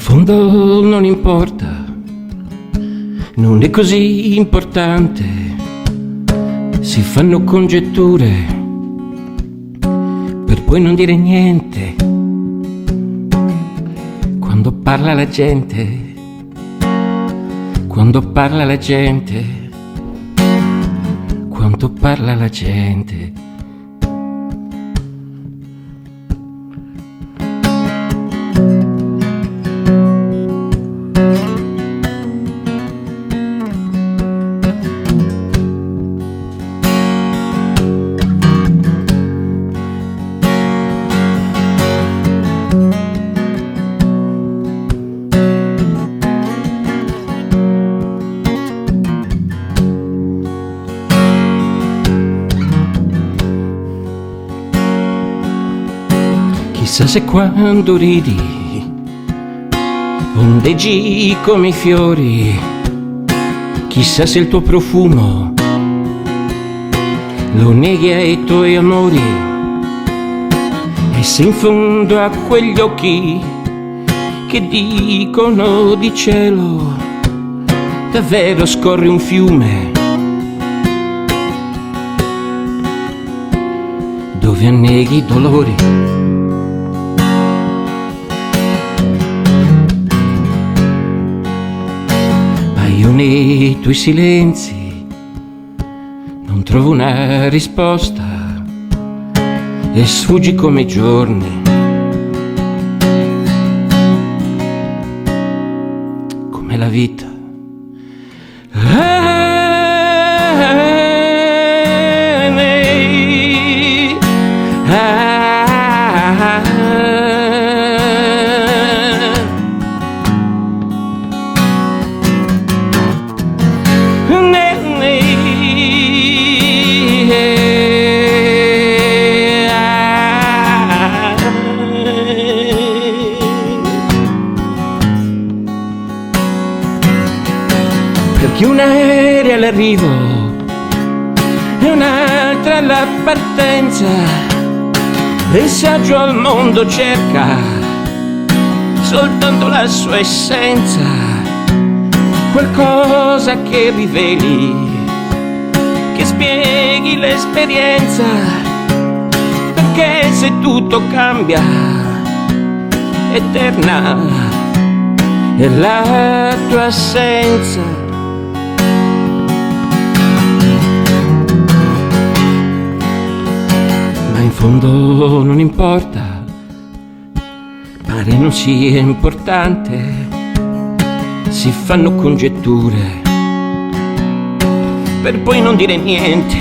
fondo non importa, non è così importante, si fanno congetture per poi non dire niente. Quando parla la gente, quando parla la gente, quando parla la gente. Chissà se quando ridi ondeggi come i fiori, chissà se il tuo profumo lo neghi ai tuoi amori, e se in fondo a quegli occhi che dicono di cielo davvero scorre un fiume dove anneghi i dolori. Io nei tuoi silenzi non trovo una risposta e sfuggi come i giorni, come la vita. Perché un'aerea all'arrivo e un'altra alla partenza, il saggio al mondo cerca soltanto la sua essenza, qualcosa che riveli, che spieghi l'esperienza, perché se tutto cambia, eterna è la tua assenza. In fondo non importa, pare non sia importante, si fanno congetture per poi non dire niente.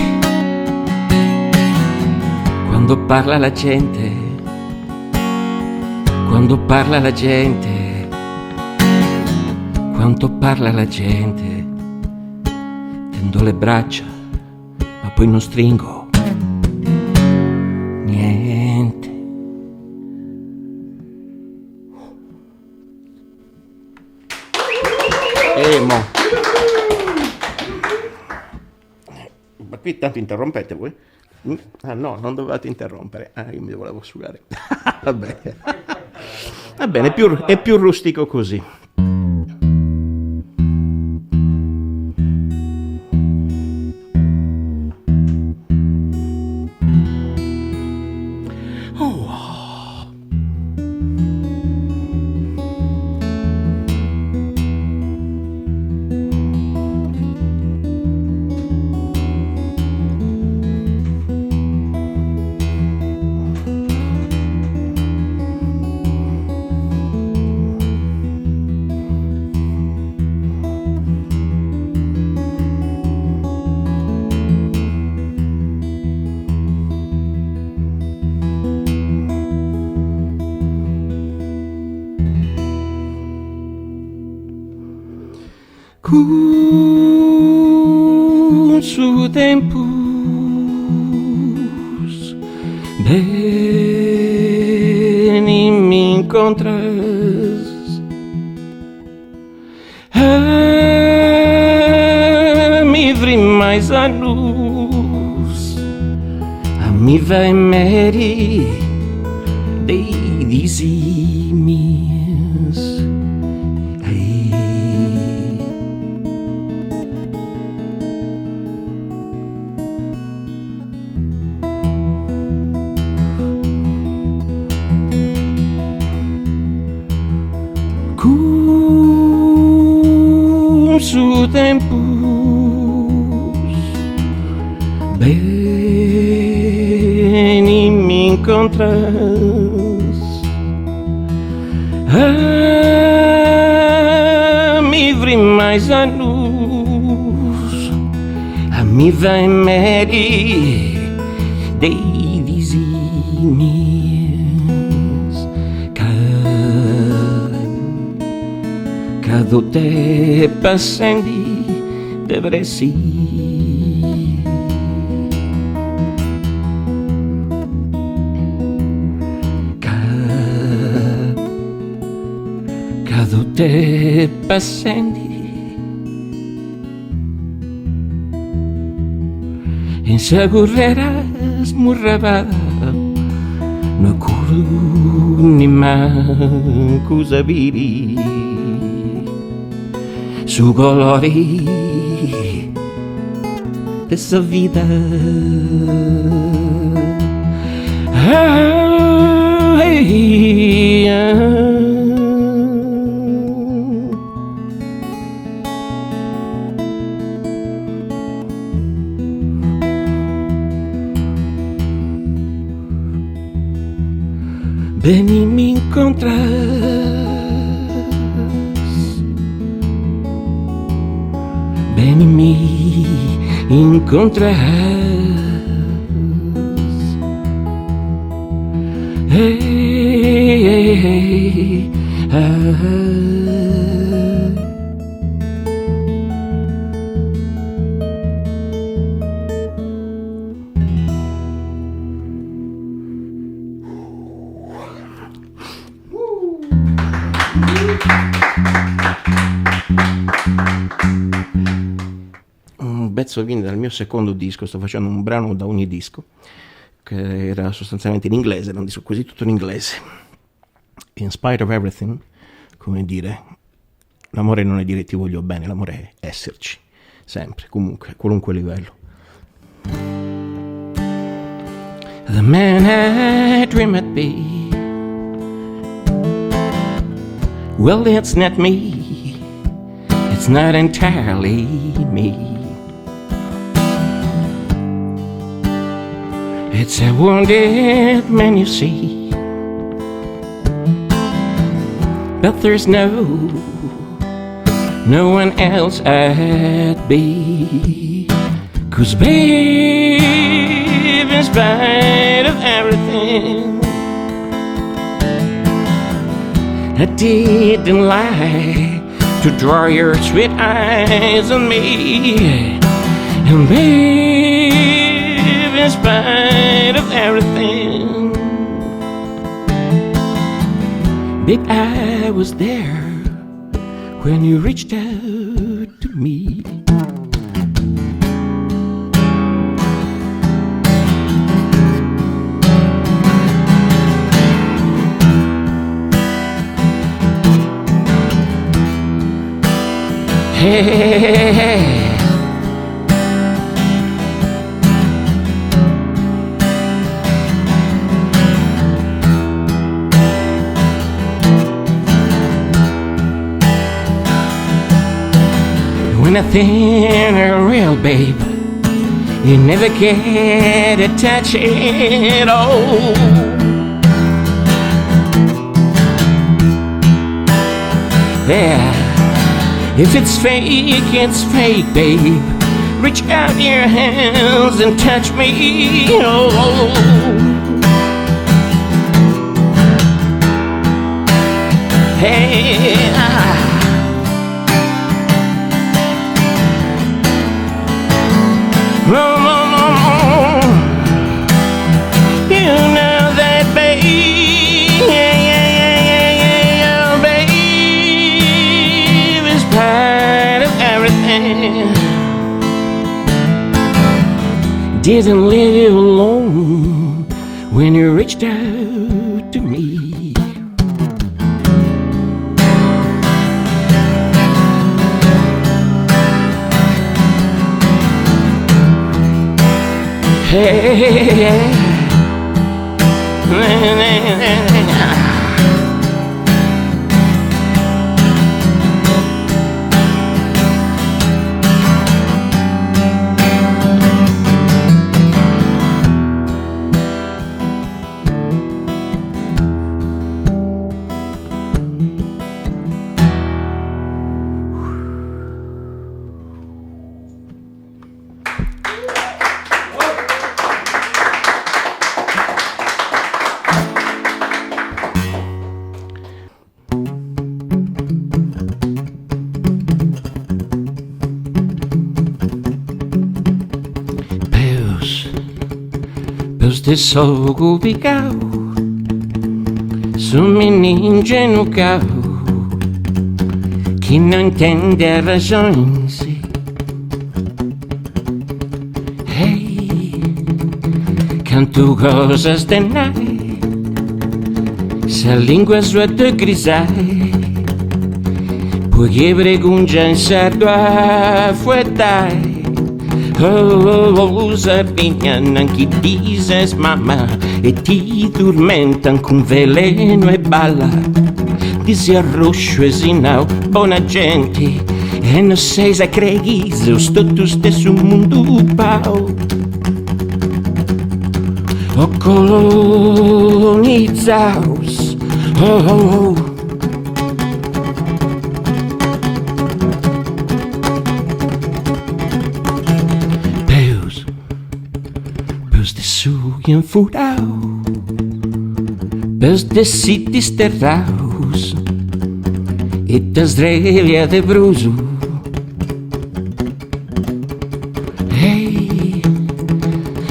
Quando parla la gente, quando parla la gente, quando parla la gente, tendo le braccia ma poi non stringo niente. Ma qui tanto interrompete voi? Ah no, non dovevate interrompere. Ah, io mi volevo sugare. Vabbè. Va bene, è più rustico così. Cum su tempus benim incontras, mi vrimais annus, a mi vai meri dei disimias. su tempus beni mi encontras, mi vri mais anos, a mi vai meri dei vizinhos, cada te passendi devresti. Te passendi insegurreras murrava no curu ni mancusa viri su colori dessa vida. Veni mi encontras, veni mi encontras, hey, hey, hey, un pezzo viene dal mio secondo disco, sto facendo un brano da ogni disco, che era sostanzialmente in inglese, era un disco quasi tutto in inglese. In spite of everything, come dire, l'amore non è dire ti voglio bene, l'amore è esserci, sempre, comunque, a qualunque livello. The man I dream I'd be, well, it's not me, it's not entirely me. It's a wounded man you see, but there's no one else I'd be. 'Cause babe, in spite of everything, I didn't lie to draw your sweet eyes on me. And babe, in spite of everything, babe, I was there when you reached out to me. Hey, hey, hey. When I think a real babe, you never get a touch at all. Yeah. If it's fake, babe. Reach out your hands and touch me. Oh. Hey, no, no, no, no. You know that, babe. Yeah, babe. Is part of everything. Didn't leave you alone when you reached out to me. Hey, stesso cubicao, su mini ingenucao, chi non intende a ragione, sì. Hey, canto cosa stenai, se lingua sua te grisai, poi che pregungia in sardo a fuetai. Oh, Sardegna, chi dices mamma e ti tormentan con veleno e balla. Disi arroscio e sinau, buona gente, e non sei se creghi, sto tu stesso mundo pau. O colonizzaus, oh. In furau, pels de sitis terraus, e das drevia de bruso. Hey,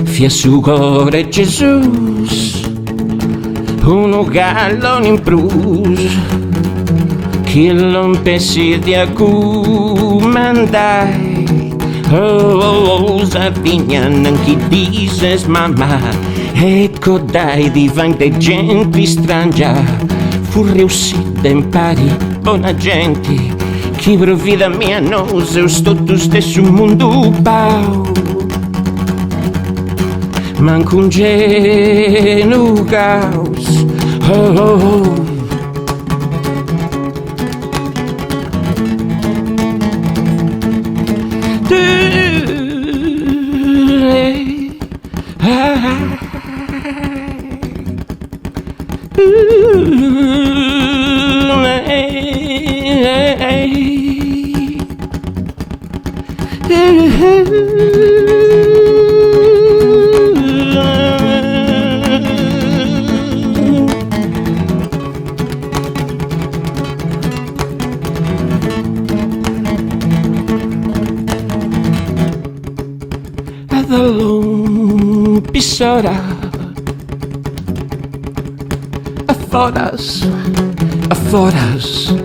fia su core Jesus, uno gallo in prus, che non pensi di accumandai. Oh, Sardegna, chi dices mamma, ecco dai divante gente strangia, fu riuscita impari, buona gente, chi provvida mia nose, sto tu stesso mondo pau, manco un genu caos, oh. Pisora, aforas, aforas.